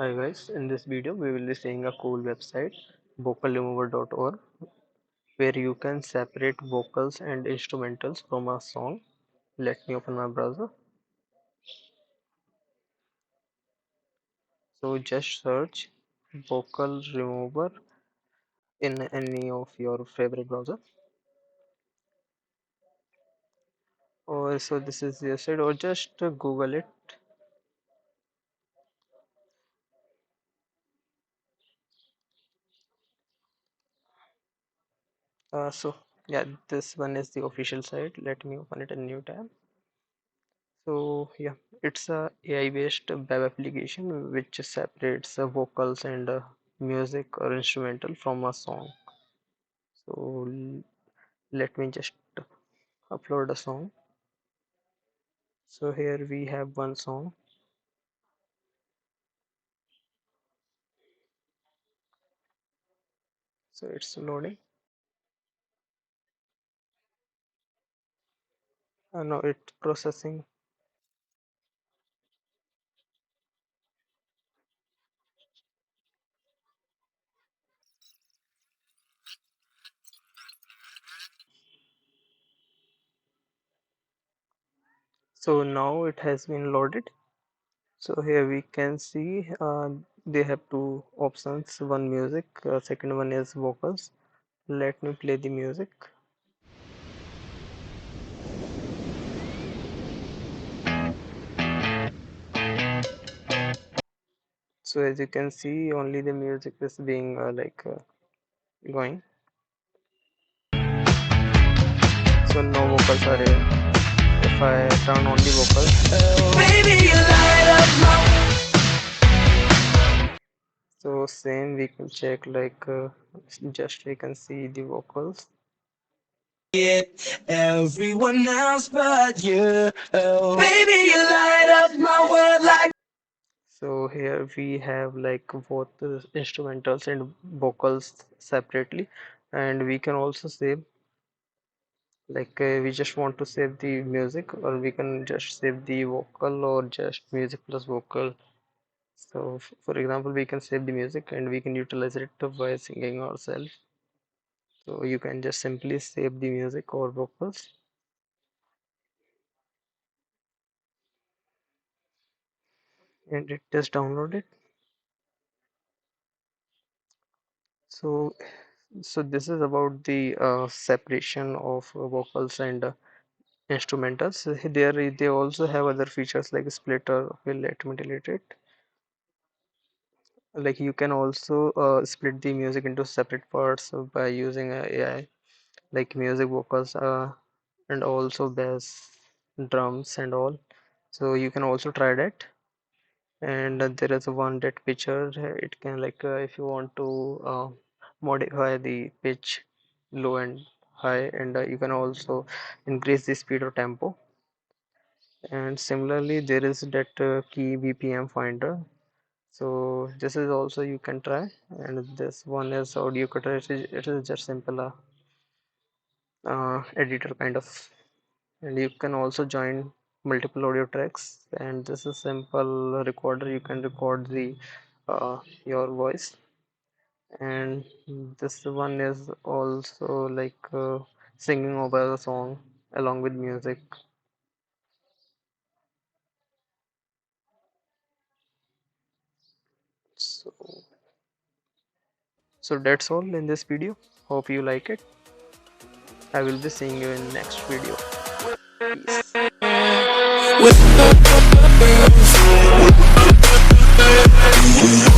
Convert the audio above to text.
Hi guys, in this video we will be seeing a cool website vocalremover.org where you can separate vocals and instrumentals from a song. Let me open my browser. So just search vocal remover in any of your favorite browser. Or so this is the site, or just Google it. So yeah, this one is the official site. Let me open it in a new tab. So yeah, it's a AI-based web application which separates vocals and music or instrumental from a song. So let me just upload a song. So here we have one song. So it's loading. Now it's processing. So now it has been loaded. So here we can see they have two options. One music, second one is vocals. Let me play the music. So as you can see, only the music is being going. So no vocals are here. If I turn on the vocals, baby, you light up so same we can check just we can see the vocals. Everyone else but you. Baby, you light up my world like. So here we have like both the instrumentals and vocals separately, and we can also save we just want to save the music, or we can just save the vocal or just music plus vocal. So for example, we can save the music and we can utilize it by singing ourselves. So you can just simply save the music or vocals, and it is downloaded. So this is about the separation of vocals and instrumentals. There they also have other features like splitter. Okay, let me delete it. Like you can also split the music into separate parts by using AI, like music, vocals, and also bass, drums, and all. So you can also try that. And there is one that picture. It can if you want to modify the pitch, low and high, and you can also increase the speed or tempo. And similarly, there is that key BPM finder. So this is also you can try, and this one is audio cutter. It is just simple editor kind of, and you can also join multiple audio tracks, and this is simple recorder. You can record the your voice, and this one is also singing over the song along with music. So that's all in this video. Hope you like it. I will be seeing you in next video. Peace.